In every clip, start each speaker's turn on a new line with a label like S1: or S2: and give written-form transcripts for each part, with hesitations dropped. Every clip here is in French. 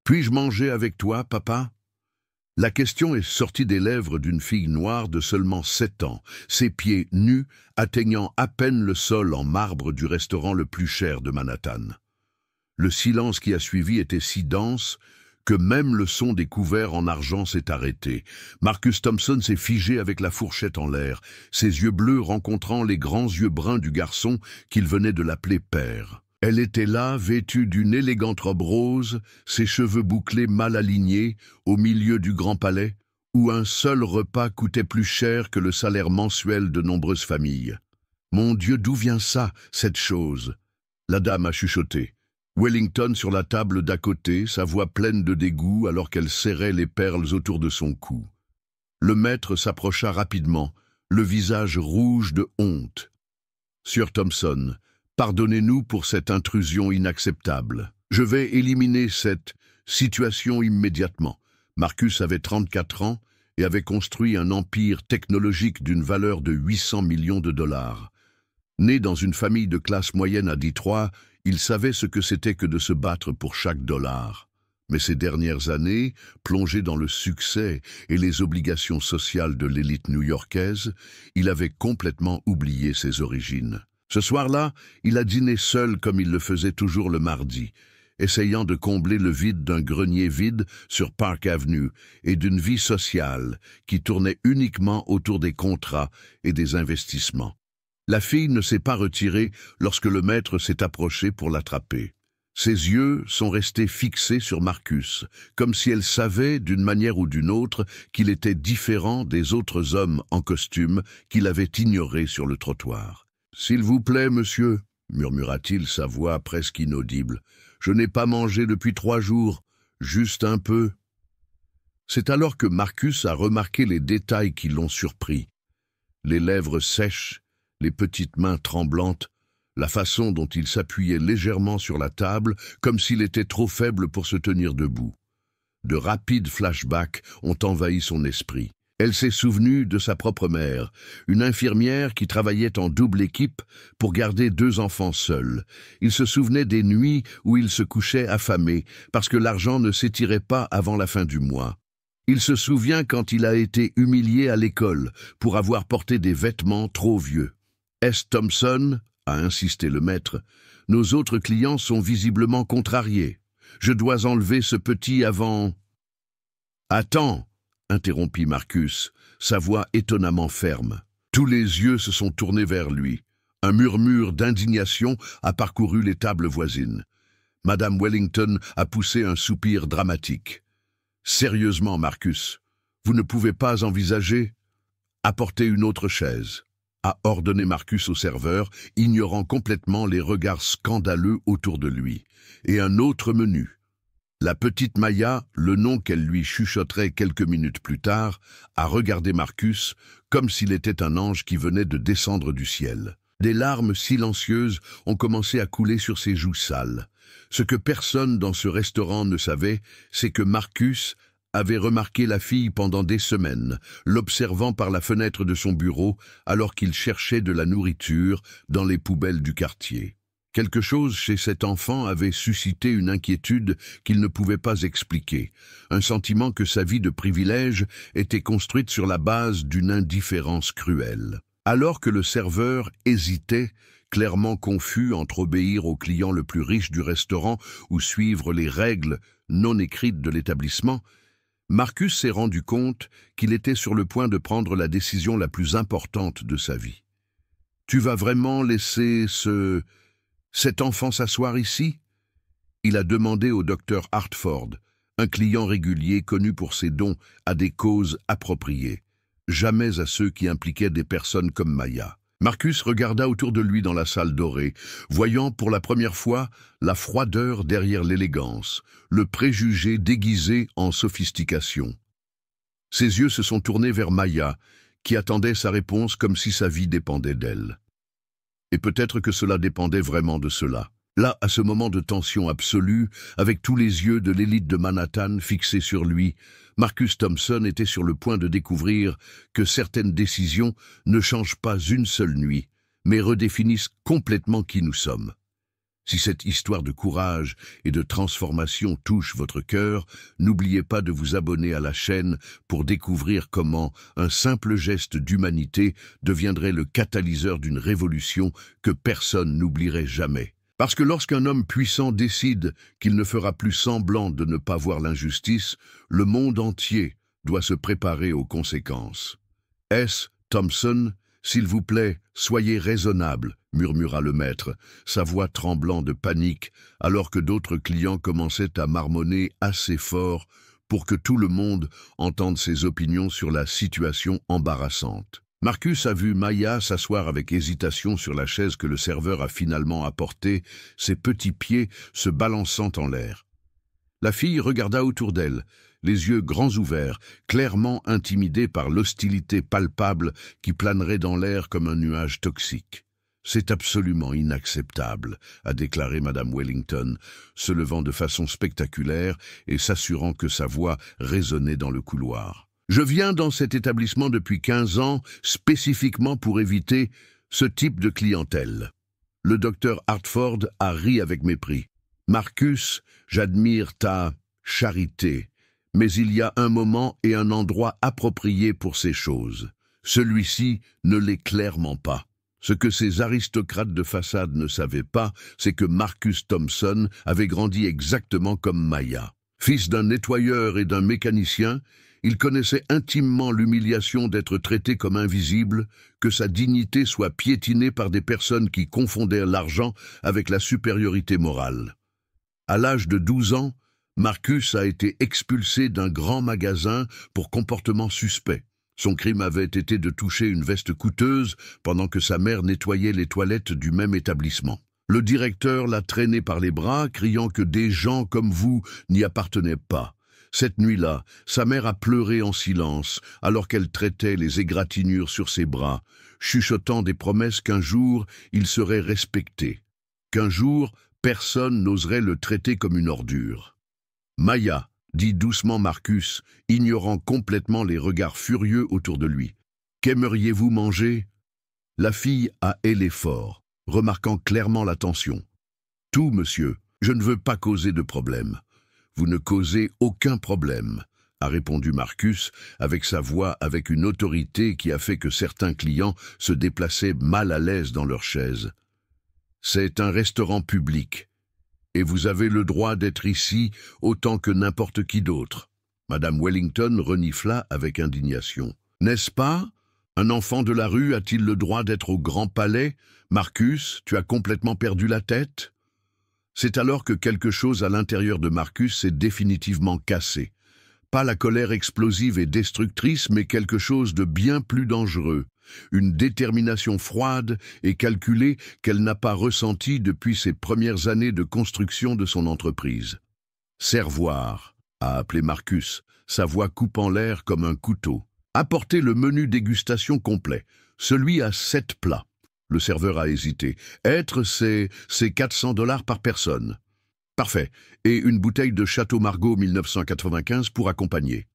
S1: Puis-je manger avec toi, papa? La question est sortie des lèvres d'une fille noire de seulement 7 ans, ses pieds nus atteignant à peine le sol en marbre du restaurant le plus cher de Manhattan. Le silence qui a suivi était si dense que même le son des couverts en argent s'est arrêté. Marcus Thompson s'est figé avec la fourchette en l'air, ses yeux bleus rencontrant les grands yeux bruns du garçon qu'il venait de l'appeler père. Elle était là, vêtue d'une élégante robe rose, ses cheveux bouclés mal alignés, au milieu du grand palais, où un seul repas coûtait plus cher que le salaire mensuel de nombreuses familles. « Mon Dieu, d'où vient ça, cette chose ?» La dame a chuchoté. Wellington sur la table d'à côté, sa voix pleine de dégoût alors qu'elle serrait les perles autour de son cou. Le maître s'approcha rapidement, le visage rouge de honte. « Sieur Thompson, pardonnez-nous pour cette intrusion inacceptable. Je vais éliminer cette situation immédiatement. » Marcus avait 34 ans et avait construit un empire technologique d'une valeur de 800 millions de dollars. Né dans une famille de classe moyenne à Détroit, il savait ce que c'était que de se battre pour chaque dollar. Mais ces dernières années, plongé dans le succès et les obligations sociales de l'élite new-yorkaise, il avait complètement oublié ses origines. Ce soir-là, il a dîné seul comme il le faisait toujours le mardi, essayant de combler le vide d'un grenier vide sur Park Avenue et d'une vie sociale qui tournait uniquement autour des contrats et des investissements. La fille ne s'est pas retirée lorsque le maître s'est approché pour l'attraper. Ses yeux sont restés fixés sur Marcus, comme si elle savait d'une manière ou d'une autre qu'il était différent des autres hommes en costume qu'il avait ignorés sur le trottoir. « S'il vous plaît, monsieur, » murmura-t-il, sa voix presque inaudible. « Je n'ai pas mangé depuis 3 jours, juste un peu. » C'est alors que Marcus a remarqué les détails qui l'ont surpris. Les lèvres sèches, les petites mains tremblantes, la façon dont il s'appuyait légèrement sur la table, comme s'il était trop faible pour se tenir debout. De rapides flashbacks ont envahi son esprit. Elle s'est souvenue de sa propre mère, une infirmière qui travaillait en double équipe pour garder 2 enfants seuls. Il se souvenait des nuits où il se couchait affamé parce que l'argent ne s'étirait pas avant la fin du mois. Il se souvient quand il a été humilié à l'école pour avoir porté des vêtements trop vieux. « S. Thompson ?» a insisté le maître. « Nos autres clients sont visiblement contrariés. Je dois enlever ce petit avant... » « Attends !» interrompit Marcus, sa voix étonnamment ferme. Tous les yeux se sont tournés vers lui. Un murmure d'indignation a parcouru les tables voisines. Madame Wellington a poussé un soupir dramatique. « Sérieusement, Marcus, vous ne pouvez pas envisager... » « Apportez une autre chaise », a ordonné Marcus au serveur, ignorant complètement les regards scandaleux autour de lui. « Et un autre menu. » La petite Maya, le nom qu'elle lui chuchoterait quelques minutes plus tard, a regardé Marcus comme s'il était un ange qui venait de descendre du ciel. Des larmes silencieuses ont commencé à couler sur ses joues sales. Ce que personne dans ce restaurant ne savait, c'est que Marcus avait remarqué la fille pendant des semaines, l'observant par la fenêtre de son bureau alors qu'il cherchait de la nourriture dans les poubelles du quartier. Quelque chose chez cet enfant avait suscité une inquiétude qu'il ne pouvait pas expliquer, un sentiment que sa vie de privilège était construite sur la base d'une indifférence cruelle. Alors que le serveur hésitait, clairement confus entre obéir au client le plus riche du restaurant ou suivre les règles non écrites de l'établissement, Marcus s'est rendu compte qu'il était sur le point de prendre la décision la plus importante de sa vie. « Tu vas vraiment laisser cet enfant s'asseoir ici ?» Il a demandé au docteur Hartford, un client régulier connu pour ses dons à des causes appropriées, jamais à ceux qui impliquaient des personnes comme Maya. Marcus regarda autour de lui dans la salle dorée, voyant pour la première fois la froideur derrière l'élégance, le préjugé déguisé en sophistication. Ses yeux se sont tournés vers Maya, qui attendait sa réponse comme si sa vie dépendait d'elle. Et peut-être que cela dépendait vraiment de cela. Là, à ce moment de tension absolue, avec tous les yeux de l'élite de Manhattan fixés sur lui, Marcus Thompson était sur le point de découvrir que certaines décisions ne changent pas une seule nuit, mais redéfinissent complètement qui nous sommes. Si cette histoire de courage et de transformation touche votre cœur, n'oubliez pas de vous abonner à la chaîne pour découvrir comment un simple geste d'humanité deviendrait le catalyseur d'une révolution que personne n'oublierait jamais. Parce que lorsqu'un homme puissant décide qu'il ne fera plus semblant de ne pas voir l'injustice, le monde entier doit se préparer aux conséquences. S. Thompson, s'il vous plaît, soyez raisonnable, murmura le maître, sa voix tremblant de panique, alors que d'autres clients commençaient à marmonner assez fort pour que tout le monde entende ses opinions sur la situation embarrassante. Marcus a vu Maya s'asseoir avec hésitation sur la chaise que le serveur a finalement apportée, ses petits pieds se balançant en l'air. La fille regarda autour d'elle, les yeux grands ouverts, clairement intimidée par l'hostilité palpable qui planerait dans l'air comme un nuage toxique. « C'est absolument inacceptable », a déclaré Madame Wellington, se levant de façon spectaculaire et s'assurant que sa voix résonnait dans le couloir. « Je viens dans cet établissement depuis 15 ans, spécifiquement pour éviter ce type de clientèle. » Le docteur Hartford a ri avec mépris. « Marcus, j'admire ta charité. Mais il y a un moment et un endroit approprié pour ces choses. Celui-ci ne l'est clairement pas. Ce que ces aristocrates de façade ne savaient pas, c'est que Marcus Thompson avait grandi exactement comme Maya. Fils d'un nettoyeur et d'un mécanicien, il connaissait intimement l'humiliation d'être traité comme invisible, que sa dignité soit piétinée par des personnes qui confondaient l'argent avec la supériorité morale. À l'âge de 12 ans, Marcus a été expulsé d'un grand magasin pour comportement suspect. Son crime avait été de toucher une veste coûteuse pendant que sa mère nettoyait les toilettes du même établissement. Le directeur l'a traîné par les bras, criant que des gens comme vous n'y appartenaient pas. Cette nuit-là, sa mère a pleuré en silence alors qu'elle traitait les égratignures sur ses bras, chuchotant des promesses qu'un jour il serait respecté, qu'un jour personne n'oserait le traiter comme une ordure. Maya, dit doucement Marcus, ignorant complètement les regards furieux autour de lui. Qu'aimeriez-vous manger? La fille a hélé fort, remarquant clairement la tension. Tout, monsieur, je ne veux pas causer de problème. Vous ne causez aucun problème, a répondu Marcus, avec sa voix avec une autorité qui a fait que certains clients se déplaçaient mal à l'aise dans leurs chaises. C'est un restaurant public. Et vous avez le droit d'être ici autant que n'importe qui d'autre. Madame Wellington renifla avec indignation. N'est-ce pas? Un enfant de la rue a-t-il le droit d'être au Grand Palais? Marcus, tu as complètement perdu la tête? C'est alors que quelque chose à l'intérieur de Marcus s'est définitivement cassé. Pas la colère explosive et destructrice, mais quelque chose de bien plus dangereux. Une détermination froide et calculée qu'elle n'a pas ressentie depuis ses premières années de construction de son entreprise. « Servoir », a appelé Marcus, sa voix coupant l'air comme un couteau. « Apportez le menu dégustation complet, celui à 7 plats. » Le serveur a hésité. « Être, c'est 400 $ par personne. » « Parfait. Et une bouteille de Château Margaux 1995 pour accompagner. »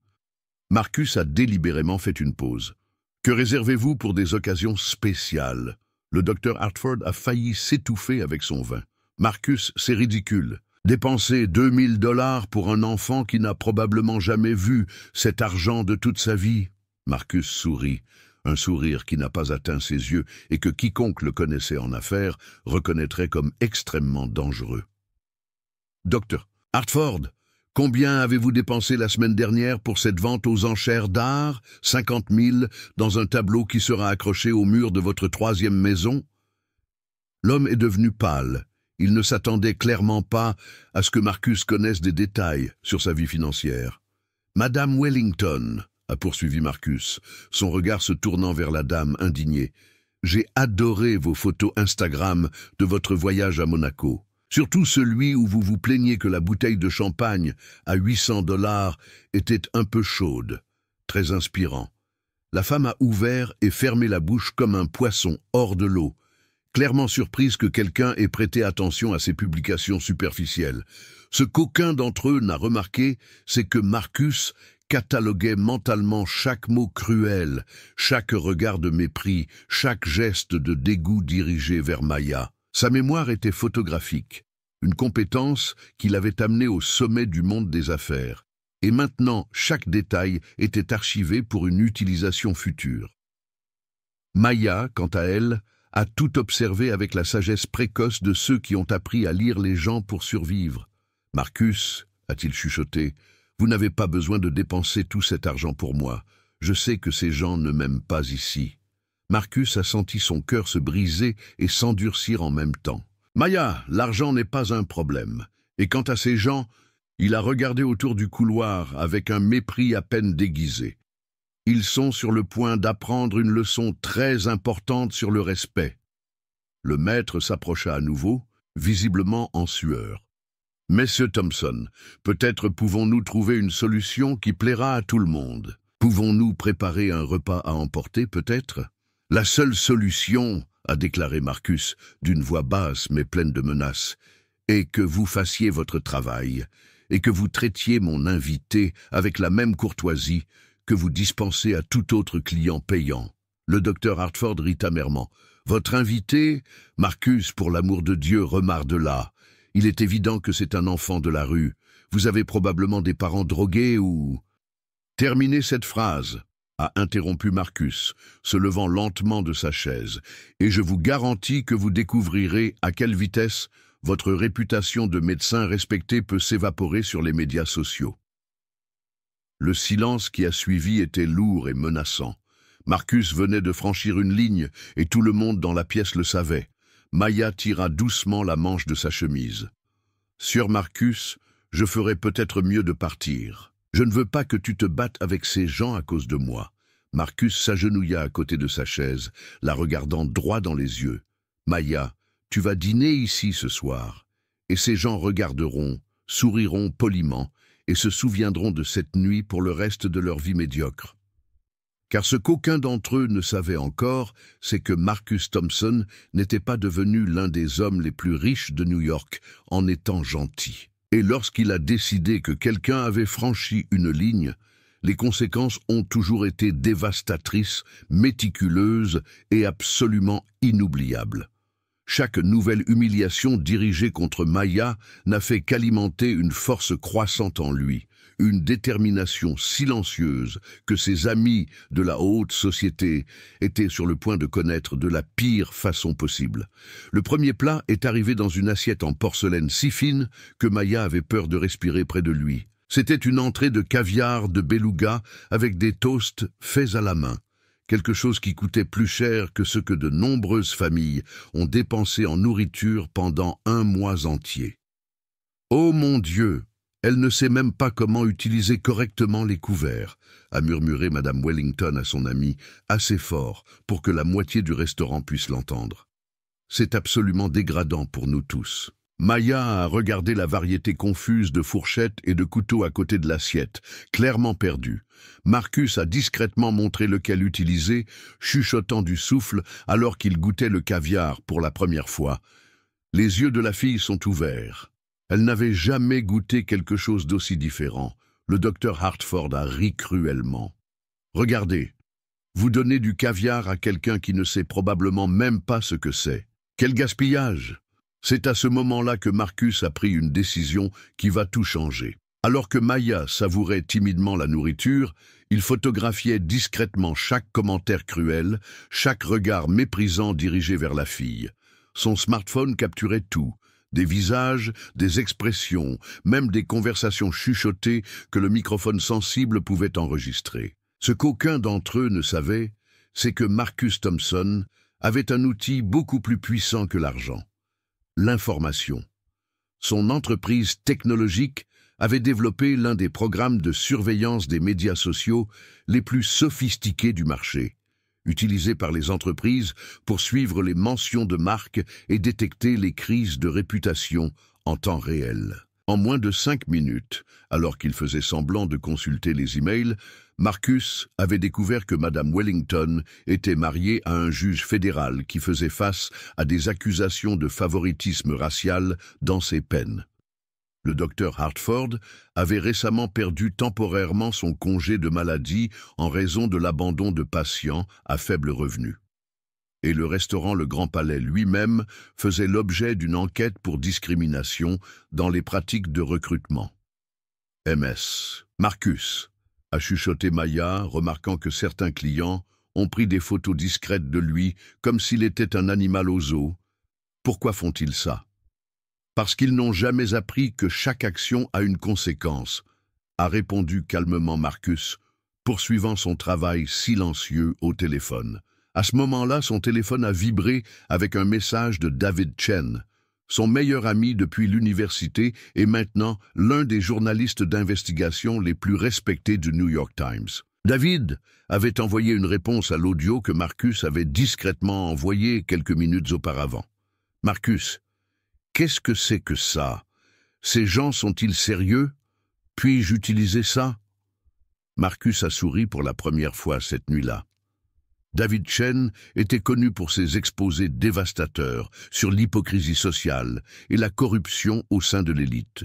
S1: Marcus a délibérément fait une pause. « Que réservez-vous pour des occasions spéciales ?» Le docteur Hartford a failli s'étouffer avec son vin. « Marcus, c'est ridicule. Dépenser 2000 $ pour un enfant qui n'a probablement jamais vu cet argent de toute sa vie. » Marcus sourit, un sourire qui n'a pas atteint ses yeux et que quiconque le connaissait en affaires reconnaîtrait comme extrêmement dangereux. « Docteur Hartford, combien avez-vous dépensé la semaine dernière pour cette vente aux enchères d'art? 50 000 dans un tableau qui sera accroché au mur de votre 3e maison ?» L'homme est devenu pâle. Il ne s'attendait clairement pas à ce que Marcus connaisse des détails sur sa vie financière. « Madame Wellington, » a poursuivi Marcus, son regard se tournant vers la dame indignée, « j'ai adoré vos photos Instagram de votre voyage à Monaco. Surtout celui où vous vous plaignez que la bouteille de champagne à 800 $ était un peu chaude. Très inspirant. » La femme a ouvert et fermé la bouche comme un poisson hors de l'eau, clairement surprise que quelqu'un ait prêté attention à ses publications superficielles. Ce qu'aucun d'entre eux n'a remarqué, c'est que Marcus cataloguait mentalement chaque mot cruel, chaque regard de mépris, chaque geste de dégoût dirigé vers Maya. Sa mémoire était photographique, une compétence qui l'avait amené au sommet du monde des affaires. Et maintenant, chaque détail était archivé pour une utilisation future. Maya, quant à elle, a tout observé avec la sagesse précoce de ceux qui ont appris à lire les gens pour survivre. « Marcus, a-t-il chuchoté, vous n'avez pas besoin de dépenser tout cet argent pour moi. Je sais que ces gens ne m'aiment pas ici. » Marcus a senti son cœur se briser et s'endurcir en même temps. « Maya, l'argent n'est pas un problème. Et quant à ces gens, il a regardé autour du couloir avec un mépris à peine déguisé. Ils sont sur le point d'apprendre une leçon très importante sur le respect. » Le maître s'approcha à nouveau, visiblement en sueur. « Messieurs Thompson, peut-être pouvons-nous trouver une solution qui plaira à tout le monde. Pouvons-nous préparer un repas à emporter, peut-être ?»« La seule solution, a déclaré Marcus, d'une voix basse mais pleine de menaces, est que vous fassiez votre travail et que vous traitiez mon invité avec la même courtoisie que vous dispensez à tout autre client payant. » Le docteur Hartford rit amèrement. « Votre invité, Marcus, pour l'amour de Dieu, remarque de là. Il est évident que c'est un enfant de la rue. Vous avez probablement des parents drogués ou... » « Terminez cette phrase, a interrompu Marcus, se levant lentement de sa chaise, et je vous garantis que vous découvrirez à quelle vitesse votre réputation de médecin respecté peut s'évaporer sur les médias sociaux. Le silence qui a suivi était lourd et menaçant. Marcus venait de franchir une ligne, et tout le monde dans la pièce le savait. Maya tira doucement la manche de sa chemise. « Sieur Marcus, je ferais peut-être mieux de partir. Je ne veux pas que tu te battes avec ces gens à cause de moi. » Marcus s'agenouilla à côté de sa chaise, la regardant droit dans les yeux. « Maya, tu vas dîner ici ce soir, et ces gens regarderont, souriront poliment, et se souviendront de cette nuit pour le reste de leur vie médiocre. » Car ce qu'aucun d'entre eux ne savait encore, c'est que Marcus Thompson n'était pas devenu l'un des hommes les plus riches de New York en étant gentil. Et lorsqu'il a décidé que quelqu'un avait franchi une ligne, les conséquences ont toujours été dévastatrices, méticuleuses et absolument inoubliables. Chaque nouvelle humiliation dirigée contre Maya n'a fait qu'alimenter une force croissante en lui, une détermination silencieuse que ses amis de la haute société étaient sur le point de connaître de la pire façon possible. Le premier plat est arrivé dans une assiette en porcelaine si fine que Maya avait peur de respirer près de lui. C'était une entrée de caviar de beluga avec des toasts faits à la main. Quelque chose qui coûtait plus cher que ce que de nombreuses familles ont dépensé en nourriture pendant un mois entier. « Oh mon Dieu, elle ne sait même pas comment utiliser correctement les couverts », a murmuré Madame Wellington à son amie, assez fort pour que la moitié du restaurant puisse l'entendre. « C'est absolument dégradant pour nous tous. » Maya a regardé la variété confuse de fourchettes et de couteaux à côté de l'assiette, clairement perdue. Marcus a discrètement montré lequel utiliser, chuchotant du souffle alors qu'il goûtait le caviar pour la première fois. Les yeux de la fille sont ouverts. Elle n'avait jamais goûté quelque chose d'aussi différent. Le docteur Hartford a ri cruellement. « Regardez, vous donnez du caviar à quelqu'un qui ne sait probablement même pas ce que c'est. Quel gaspillage !» C'est à ce moment-là que Marcus a pris une décision qui va tout changer. Alors que Maya savourait timidement la nourriture, il photographiait discrètement chaque commentaire cruel, chaque regard méprisant dirigé vers la fille. Son smartphone capturait tout, des visages, des expressions, même des conversations chuchotées que le microphone sensible pouvait enregistrer. Ce qu'aucun d'entre eux ne savait, c'est que Marcus Thompson avait un outil beaucoup plus puissant que l'argent. L'information. Son entreprise technologique avait développé l'un des programmes de surveillance des médias sociaux les plus sophistiqués du marché, utilisé par les entreprises pour suivre les mentions de marque et détecter les crises de réputation en temps réel. En moins de 5 minutes, alors qu'il faisait semblant de consulter les emails, Marcus avait découvert que Madame Wellington était mariée à un juge fédéral qui faisait face à des accusations de favoritisme racial dans ses peines. Le docteur Hartford avait récemment perdu temporairement son congé de maladie en raison de l'abandon de patients à faible revenu. et le restaurant Le Grand Palais lui-même faisait l'objet d'une enquête pour discrimination dans les pratiques de recrutement. MS. Marcus, a chuchoté Maya, remarquant que certains clients ont pris des photos discrètes de lui comme s'il était un animal au zoo. Pourquoi font-ils ça? Parce qu'ils n'ont jamais appris que chaque action a une conséquence, a répondu calmement Marcus, poursuivant son travail silencieux au téléphone. À ce moment-là, son téléphone a vibré avec un message de David Chen, son meilleur ami depuis l'université et maintenant l'un des journalistes d'investigation les plus respectés du New York Times. David avait envoyé une réponse à l'audio que Marcus avait discrètement envoyé quelques minutes auparavant. « Marcus, qu'est-ce que c'est que ça? Ces gens sont-ils sérieux? Puis-je utiliser ça ?» Marcus a souri pour la première fois cette nuit-là. David Chen était connu pour ses exposés dévastateurs sur l'hypocrisie sociale et la corruption au sein de l'élite.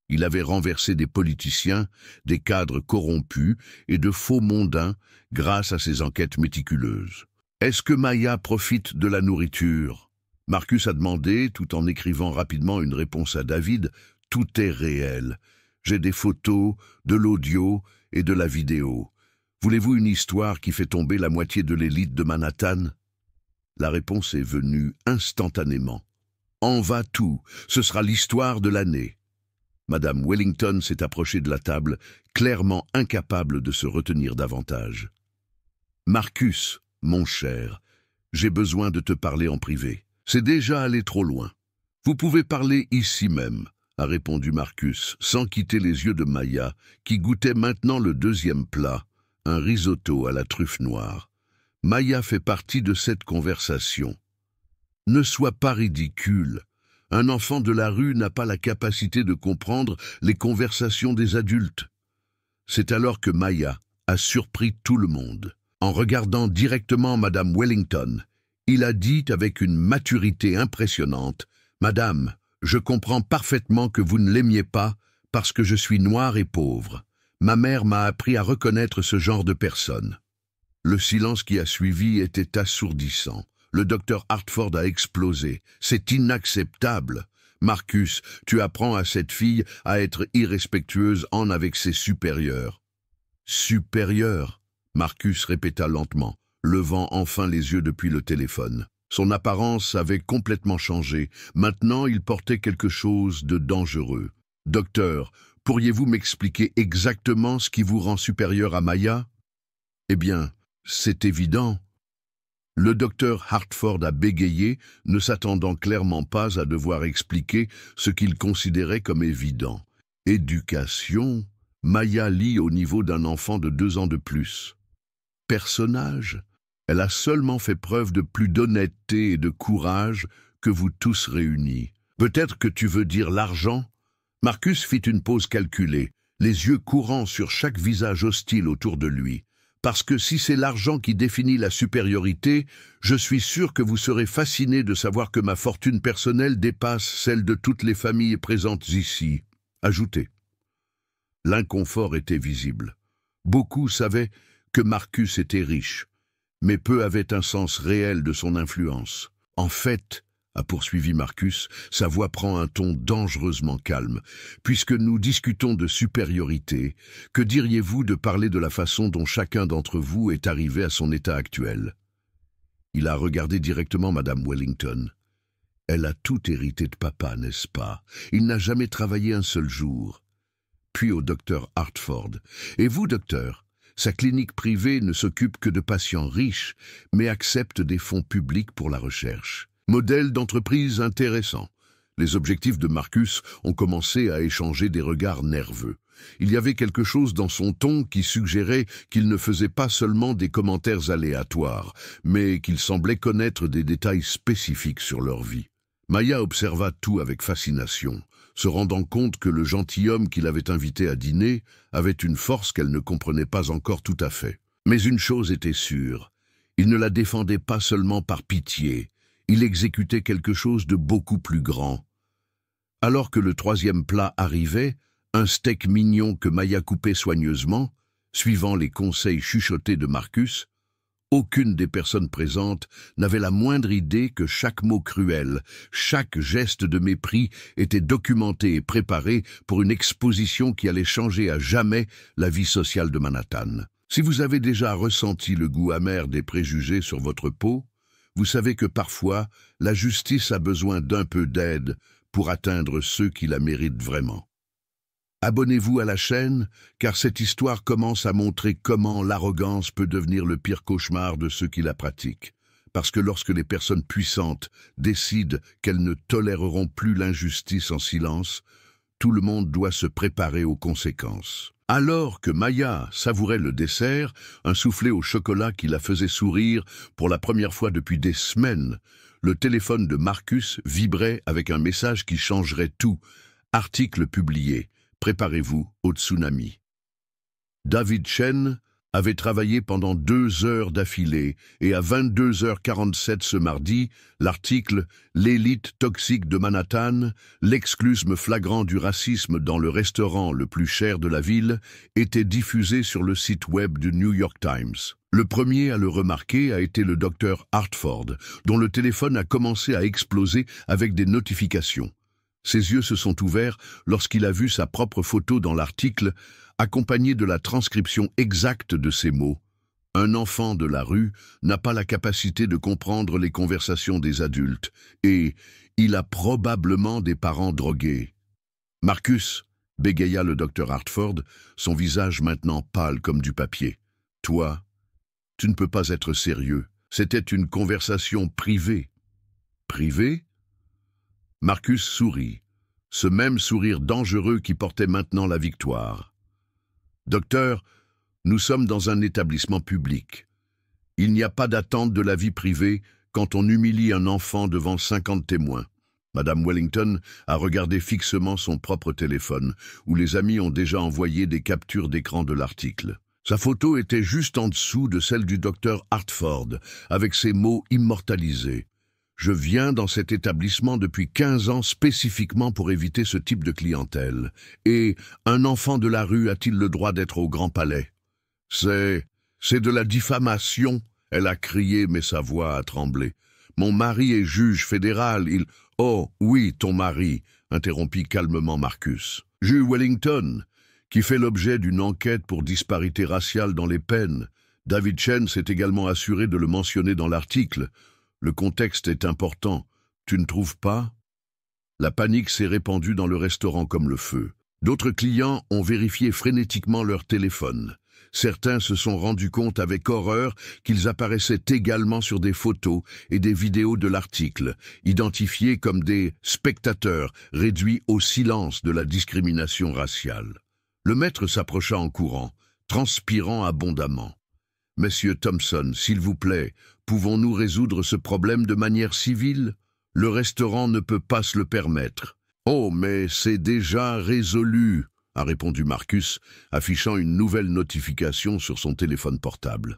S1: Il avait renversé des politiciens, des cadres corrompus et de faux mondains grâce à ses enquêtes méticuleuses. « Est-ce que Maya profite de la nourriture ?» Marcus a demandé, tout en écrivant rapidement une réponse à David. « Tout est réel. J'ai des photos, de l'audio et de la vidéo. Voulez-vous une histoire qui fait tomber la moitié de l'élite de Manhattan ?» La réponse est venue instantanément. « En va tout, ce sera l'histoire de l'année. » Madame Wellington s'est approchée de la table, clairement incapable de se retenir davantage. « Marcus, mon cher, j'ai besoin de te parler en privé. C'est déjà allé trop loin. Vous pouvez parler ici même, » a répondu Marcus, sans quitter les yeux de Maya, qui goûtait maintenant le deuxième plat, un risotto à la truffe noire. Maya fait partie de cette conversation. « Ne sois pas ridicule. Un enfant de la rue n'a pas la capacité de comprendre les conversations des adultes. » C'est alors que Maya a surpris tout le monde. En regardant directement Madame Wellington, il a dit avec une maturité impressionnante, « Madame, je comprends parfaitement que vous ne l'aimiez pas parce que je suis noir et pauvre. Ma mère m'a appris à reconnaître ce genre de personnes. » Le silence qui a suivi était assourdissant. Le docteur Hartford a explosé. « C'est inacceptable. Marcus, tu apprends à cette fille à être irrespectueuse avec ses supérieurs. »« Supérieurs ?» Marcus répéta lentement, levant enfin les yeux depuis le téléphone. Son apparence avait complètement changé. Maintenant, il portait quelque chose de dangereux. « Docteur, pourriez-vous m'expliquer exactement ce qui vous rend supérieur à Maya ?»« Eh bien, c'est évident. » Le docteur Hartford a bégayé, ne s'attendant clairement pas à devoir expliquer ce qu'il considérait comme évident. « Éducation, Maya lit au niveau d'un enfant de 2 ans de plus. Personnage, elle a seulement fait preuve de plus d'honnêteté et de courage que vous tous réunis. Peut-être que tu veux dire l'argent ?» Marcus fit une pause calculée, les yeux courants sur chaque visage hostile autour de lui. « Parce que si c'est l'argent qui définit la supériorité, je suis sûr que vous serez fasciné de savoir que ma fortune personnelle dépasse celle de toutes les familles présentes ici. » Ajoutez. L'inconfort était visible. Beaucoup savaient que Marcus était riche, mais peu avaient un sens réel de son influence. « En fait, » a poursuivi Marcus, sa voix prend un ton dangereusement calme. « Puisque nous discutons de supériorité, que diriez-vous de parler de la façon dont chacun d'entre vous est arrivé à son état actuel ?» Il a regardé directement Madame Wellington. Elle a tout hérité de papa, n'est-ce pas? Il n'a jamais travaillé un seul jour. Puis au docteur Hartford. « Et vous, docteur? Sa clinique privée ne s'occupe que de patients riches, mais accepte des fonds publics pour la recherche. Modèle d'entreprise intéressant. » Les objectifs de Marcus ont commencé à échanger des regards nerveux. Il y avait quelque chose dans son ton qui suggérait qu'il ne faisait pas seulement des commentaires aléatoires, mais qu'il semblait connaître des détails spécifiques sur leur vie. Maya observa tout avec fascination, se rendant compte que le gentilhomme qui l'avait invité à dîner avait une force qu'elle ne comprenait pas encore tout à fait. Mais une chose était sûre, il ne la défendait pas seulement par pitié, il exécutait quelque chose de beaucoup plus grand. Alors que le 3e plat arrivait, un steak mignon que Maya coupait soigneusement, suivant les conseils chuchotés de Marcus, Aucune des personnes présentes n'avait la moindre idée que chaque mot cruel, chaque geste de mépris était documenté et préparé pour une exposition qui allait changer à jamais la vie sociale de Manhattan. Si vous avez déjà ressenti le goût amer des préjugés sur votre peau, vous savez que parfois, la justice a besoin d'un peu d'aide pour atteindre ceux qui la méritent vraiment. Abonnez-vous à la chaîne, car cette histoire commence à montrer comment l'arrogance peut devenir le pire cauchemar de ceux qui la pratiquent. Parce que lorsque les personnes puissantes décident qu'elles ne toléreront plus l'injustice en silence, tout le monde doit se préparer aux conséquences. Alors que Maya savourait le dessert, un soufflé au chocolat qui la faisait sourire pour la première fois depuis des semaines, le téléphone de Marcus vibrait avec un message qui changerait tout. Article publié. Préparez-vous au tsunami. David Chen avait travaillé pendant 2 heures d'affilée et à 22h47 ce mardi, l'article « L'élite toxique de Manhattan, l'exclusme flagrant du racisme dans le restaurant le plus cher de la ville » était diffusé sur le site web du New York Times. Le premier à le remarquer a été le docteur Hartford, dont le téléphone a commencé à exploser avec des notifications. Ses yeux se sont ouverts lorsqu'il a vu sa propre photo dans l'article, accompagnée de la transcription exacte de ces mots. Un enfant de la rue n'a pas la capacité de comprendre les conversations des adultes, et il a probablement des parents drogués. Marcus, bégaya le docteur Hartford, son visage maintenant pâle comme du papier. Toi, tu ne peux pas être sérieux. C'était une conversation privée. Privée ? Marcus sourit, ce même sourire dangereux qui portait maintenant la victoire. « Docteur, nous sommes dans un établissement public. Il n'y a pas d'attente de la vie privée quand on humilie un enfant devant 50 témoins. » Madame Wellington a regardé fixement son propre téléphone, où les amis ont déjà envoyé des captures d'écran de l'article. Sa photo était juste en dessous de celle du docteur Hartford, avec ces mots immortalisés. Je viens dans cet établissement depuis 15 ans spécifiquement pour éviter ce type de clientèle. Et un enfant de la rue a-t-il le droit d'être au Grand Palais? C'est de la diffamation, elle a crié, mais sa voix a tremblé. Mon mari est juge fédéral, il... Oh, oui, ton mari, interrompit calmement Marcus. Juge Wellington, qui fait l'objet d'une enquête pour disparité raciale dans les peines. David Chen s'est également assuré de le mentionner dans l'article. Le contexte est important, tu ne trouves pas? La panique s'est répandue dans le restaurant comme le feu. D'autres clients ont vérifié frénétiquement leur téléphone. Certains se sont rendus compte avec horreur qu'ils apparaissaient également sur des photos et des vidéos de l'article, identifiés comme des spectateurs réduits au silence de la discrimination raciale. Le maître s'approcha en courant, transpirant abondamment. « Monsieur Thompson, s'il vous plaît, pouvons-nous résoudre ce problème de manière civile? Le restaurant ne peut pas se le permettre. »« Oh, mais c'est déjà résolu !» a répondu Marcus, affichant une nouvelle notification sur son téléphone portable.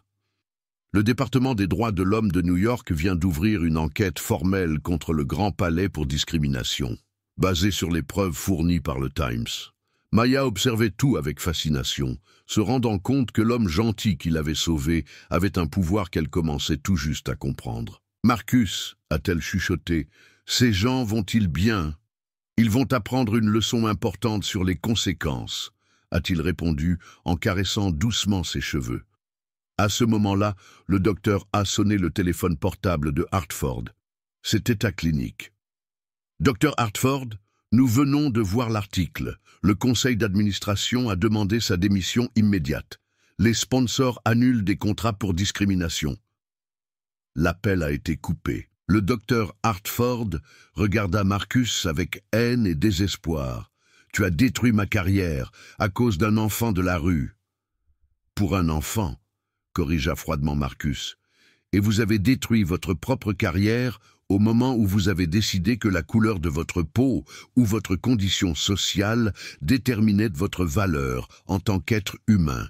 S1: Le département des droits de l'homme de New York vient d'ouvrir une enquête formelle contre le Grand Palais pour discrimination, basée sur les preuves fournies par le Times. Maya observait tout avec fascination, se rendant compte que l'homme gentil qui l'avait sauvé avait un pouvoir qu'elle commençait tout juste à comprendre. « Marcus, a-t-elle chuchoté, ces gens vont-ils bien ? Ils vont apprendre une leçon importante sur les conséquences, a-t-il répondu en caressant doucement ses cheveux. À ce moment-là, le docteur a sonné le téléphone portable de Hartford. C'était ta clinique. « Docteur Hartford, nous venons de voir l'article. Le conseil d'administration a demandé sa démission immédiate. Les sponsors annulent des contrats pour discrimination. » L'appel a été coupé. Le docteur Hartford regarda Marcus avec haine et désespoir. « Tu as détruit ma carrière à cause d'un enfant de la rue. »« Pour un enfant, » corrigea froidement Marcus. « Et vous avez détruit votre propre carrière au moment où vous avez décidé que la couleur de votre peau ou votre condition sociale déterminait votre valeur en tant qu'être humain. »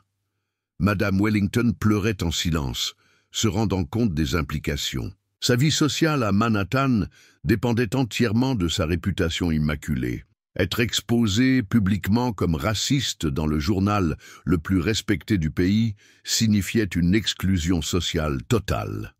S1: Madame Wellington pleurait en silence, se rendant compte des implications. Sa vie sociale à Manhattan dépendait entièrement de sa réputation immaculée. Être exposé publiquement comme raciste dans le journal le plus respecté du pays signifiait une exclusion sociale totale.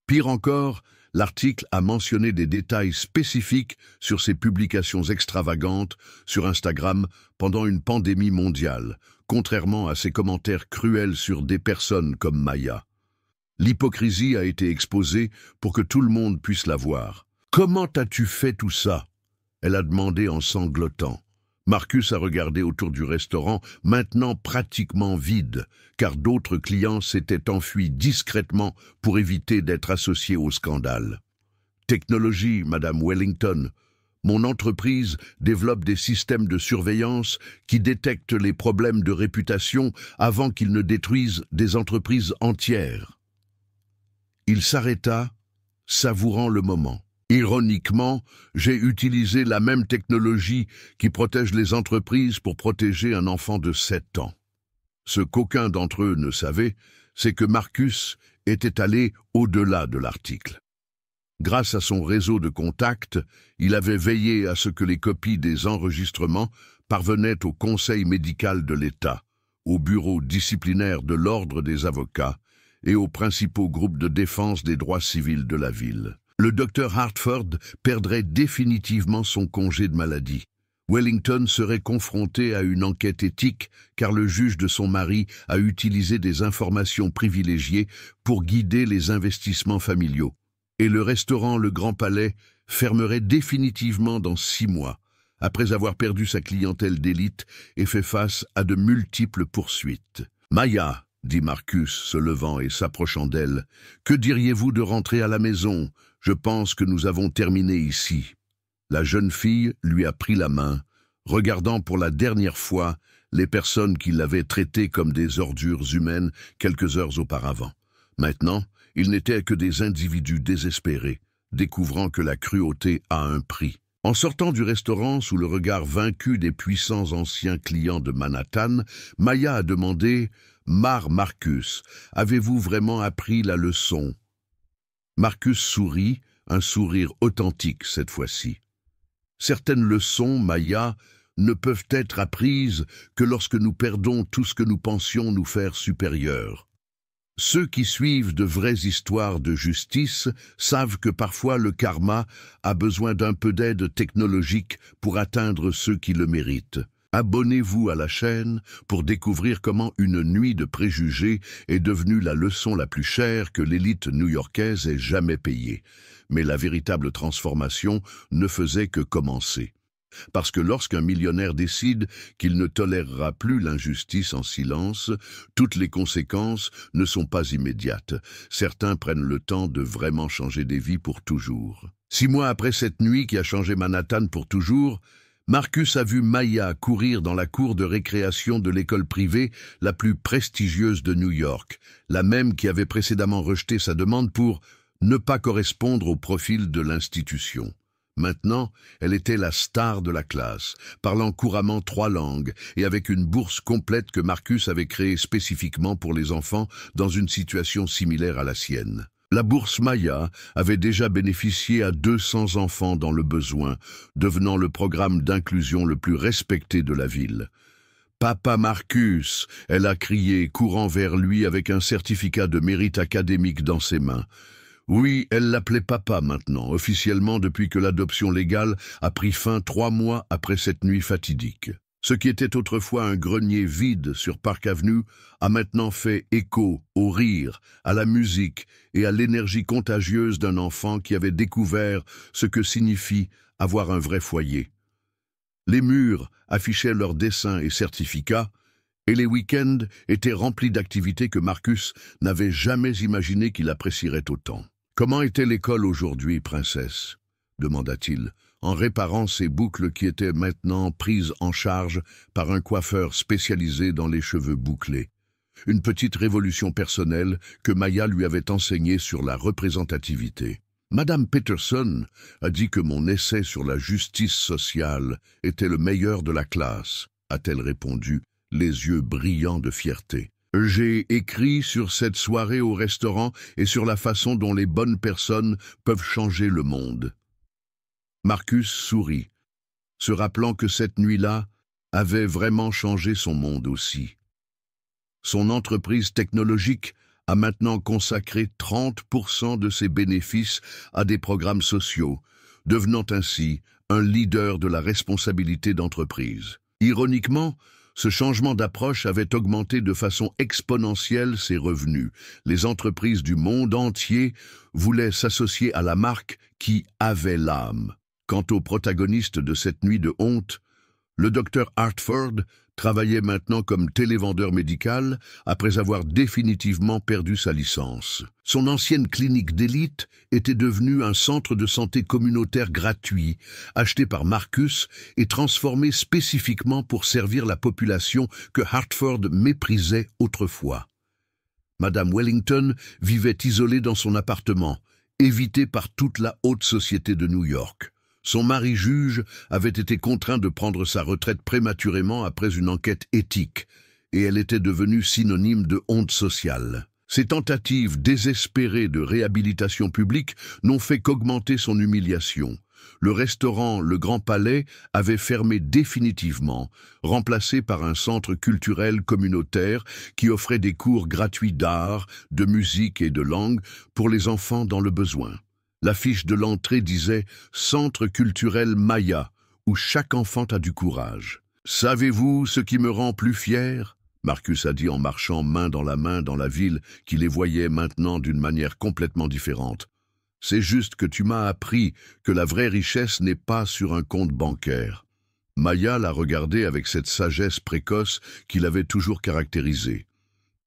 S1: Pire encore, l'article a mentionné des détails spécifiques sur ses publications extravagantes sur Instagram pendant une pandémie mondiale, contrairement à ses commentaires cruels sur des personnes comme Maya. L'hypocrisie a été exposée pour que tout le monde puisse la voir. « Comment as-tu fait tout ça ?» Elle a demandé en sanglotant. Marcus a regardé autour du restaurant, maintenant pratiquement vide, car d'autres clients s'étaient enfuis discrètement pour éviter d'être associés au scandale. « Technologie, Madame Wellington. Mon entreprise développe des systèmes de surveillance qui détectent les problèmes de réputation avant qu'ils ne détruisent des entreprises entières. » Il s'arrêta, savourant le moment. Ironiquement, j'ai utilisé la même technologie qui protège les entreprises pour protéger un enfant de 7 ans. Ce qu'aucun d'entre eux ne savait, c'est que Marcus était allé au-delà de l'article. Grâce à son réseau de contacts, il avait veillé à ce que les copies des enregistrements parvenaient au Conseil médical de l'État, au bureau disciplinaire de l'Ordre des avocats et aux principaux groupes de défense des droits civils de la ville. Le docteur Hartford perdrait définitivement son congé de maladie. Wellington serait confronté à une enquête éthique car le juge de son mari a utilisé des informations privilégiées pour guider les investissements familiaux. Et le restaurant Le Grand Palais fermerait définitivement dans 6 mois, après avoir perdu sa clientèle d'élite et fait face à de multiples poursuites. « Maya », dit Marcus, se levant et s'approchant d'elle, « que diriez-vous de rentrer à la maison ? Je pense que nous avons terminé ici. » La jeune fille lui a pris la main, regardant pour la dernière fois les personnes qui l'avaient traitée comme des ordures humaines quelques heures auparavant. Maintenant, ils n'étaient que des individus désespérés, découvrant que la cruauté a un prix. En sortant du restaurant sous le regard vaincu des puissants anciens clients de Manhattan, Maya a demandé « Marcus, avez-vous vraiment appris la leçon ?» Marcus sourit, un sourire authentique cette fois-ci. « Certaines leçons, Maya, ne peuvent être apprises que lorsque nous perdons tout ce que nous pensions nous faire supérieurs. Ceux qui suivent de vraies histoires de justice savent que parfois le karma a besoin d'un peu d'aide technologique pour atteindre ceux qui le méritent. Abonnez-vous à la chaîne pour découvrir comment une nuit de préjugés est devenue la leçon la plus chère que l'élite new-yorkaise ait jamais payée. Mais la véritable transformation ne faisait que commencer. Parce que lorsqu'un millionnaire décide qu'il ne tolérera plus l'injustice en silence, toutes les conséquences ne sont pas immédiates. Certains prennent le temps de vraiment changer des vies pour toujours. 6 mois après cette nuit qui a changé Manhattan pour toujours, Marcus a vu Maya courir dans la cour de récréation de l'école privée la plus prestigieuse de New York, la même qui avait précédemment rejeté sa demande pour ne pas correspondre au profil de l'institution. Maintenant, elle était la star de la classe, parlant couramment 3 langues et avec une bourse complète que Marcus avait créée spécifiquement pour les enfants dans une situation similaire à la sienne. La bourse Maya avait déjà bénéficié à 200 enfants dans le besoin, devenant le programme d'inclusion le plus respecté de la ville. « Papa Marcus !» elle a crié, courant vers lui avec un certificat de mérite académique dans ses mains. Oui, elle l'appelait papa maintenant, officiellement depuis que l'adoption légale a pris fin 3 mois après cette nuit fatidique. Ce qui était autrefois un grenier vide sur Park Avenue a maintenant fait écho au rire, à la musique et à l'énergie contagieuse d'un enfant qui avait découvert ce que signifie avoir un vrai foyer. Les murs affichaient leurs dessins et certificats, et les week-ends étaient remplis d'activités que Marcus n'avait jamais imaginé qu'il apprécierait autant. « Comment était l'école aujourd'hui, princesse ?» demanda-t-il, en réparant ses boucles qui étaient maintenant prises en charge par un coiffeur spécialisé dans les cheveux bouclés. Une petite révolution personnelle que Maya lui avait enseignée sur la représentativité. « Madame Peterson a dit que mon essai sur la justice sociale était le meilleur de la classe, a-t-elle répondu, les yeux brillants de fierté. J'ai écrit sur cette soirée au restaurant et sur la façon dont les bonnes personnes peuvent changer le monde. » Marcus sourit. se rappelant que cette nuit-là avait vraiment changé son monde aussi. Son entreprise technologique a maintenant consacré 30% de ses bénéfices à des programmes sociaux, devenant ainsi un leader de la responsabilité d'entreprise. Ironiquement, ce changement d'approche avait augmenté de façon exponentielle ses revenus. Les entreprises du monde entier voulaient s'associer à la marque qui avait l'âme. Quant au protagoniste de cette nuit de honte, le docteur Hartford travaillait maintenant comme télévendeur médical après avoir définitivement perdu sa licence. Son ancienne clinique d'élite était devenue un centre de santé communautaire gratuit, acheté par Marcus et transformé spécifiquement pour servir la population que Hartford méprisait autrefois. Madame Wellington vivait isolée dans son appartement, évitée par toute la haute société de New York. Son mari juge avait été contraint de prendre sa retraite prématurément après une enquête éthique, et elle était devenue synonyme de honte sociale. Ses tentatives désespérées de réhabilitation publique n'ont fait qu'augmenter son humiliation. Le restaurant Le Grand Palais avait fermé définitivement, remplacé par un centre culturel communautaire qui offrait des cours gratuits d'art, de musique et de langue pour les enfants dans le besoin. L'affiche de l'entrée disait « Centre culturel Maya », où chaque enfant a du courage. « Savez-vous ce qui me rend plus fier ?» Marcus a dit en marchant main dans la ville qui les voyait maintenant d'une manière complètement différente. « C'est juste que tu m'as appris que la vraie richesse n'est pas sur un compte bancaire. » Maya l'a regardé avec cette sagesse précoce qui l'avait toujours caractérisée.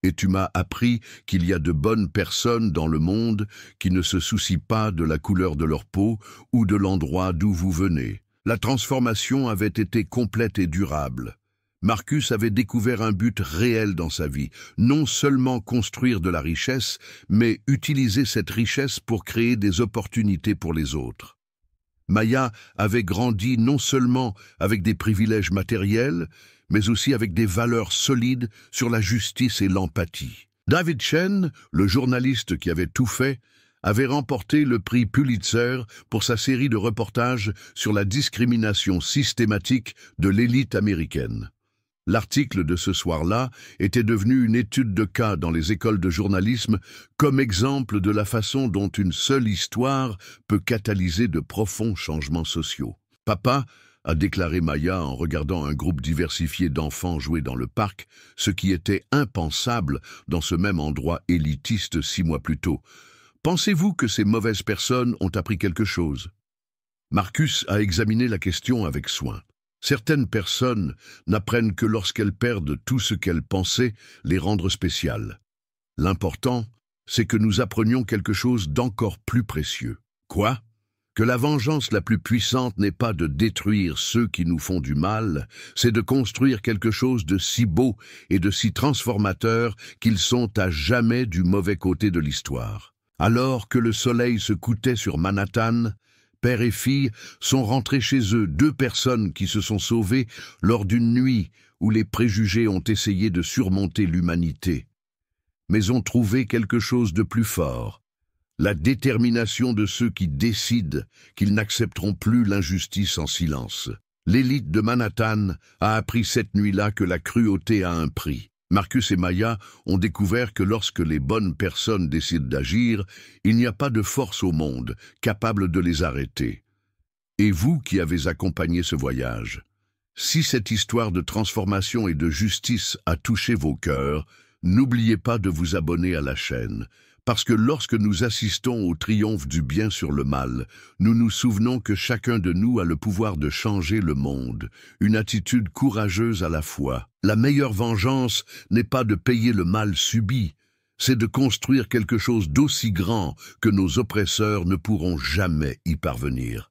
S1: Et tu m'as appris qu'il y a de bonnes personnes dans le monde qui ne se soucient pas de la couleur de leur peau ou de l'endroit d'où vous venez. La transformation avait été complète et durable. Marcus avait découvert un but réel dans sa vie, non seulement construire de la richesse, mais utiliser cette richesse pour créer des opportunités pour les autres. Maya avait grandi non seulement avec des privilèges matériels, mais aussi avec des valeurs solides sur la justice et l'empathie. David Chen, le journaliste qui avait tout fait, avait remporté le prix Pulitzer pour sa série de reportages sur la discrimination systématique de l'élite américaine. L'article de ce soir-là était devenu une étude de cas dans les écoles de journalisme comme exemple de la façon dont une seule histoire peut catalyser de profonds changements sociaux. « Papa », a déclaré Maya en regardant un groupe diversifié d'enfants jouer dans le parc, ce qui était impensable dans ce même endroit élitiste 6 mois plus tôt. « Pensez-vous que ces mauvaises personnes ont appris quelque chose ?» Marcus a examiné la question avec soin. Certaines personnes n'apprennent que lorsqu'elles perdent tout ce qu'elles pensaient les rendre spéciales. L'important, c'est que nous apprenions quelque chose d'encore plus précieux. Quoi ? Que la vengeance la plus puissante n'est pas de détruire ceux qui nous font du mal, c'est de construire quelque chose de si beau et de si transformateur qu'ils sont à jamais du mauvais côté de l'histoire. Alors que le soleil se couchait sur Manhattan, père et fille sont rentrés chez eux, 2 personnes qui se sont sauvées lors d'une nuit où les préjugés ont essayé de surmonter l'humanité. Mais ont trouvé quelque chose de plus fort. La détermination de ceux qui décident qu'ils n'accepteront plus l'injustice en silence. L'élite de Manhattan a appris cette nuit-là que la cruauté a un prix. Marcus et Maya ont découvert que lorsque les bonnes personnes décident d'agir, il n'y a pas de force au monde capable de les arrêter. Et vous qui avez accompagné ce voyage, si cette histoire de transformation et de justice a touché vos cœurs, n'oubliez pas de vous abonner à la chaîne. Parce que lorsque nous assistons au triomphe du bien sur le mal, nous nous souvenons que chacun de nous a le pouvoir de changer le monde, une attitude courageuse à la fois. La meilleure vengeance n'est pas de payer le mal subi, c'est de construire quelque chose d'aussi grand que nos oppresseurs ne pourront jamais y parvenir.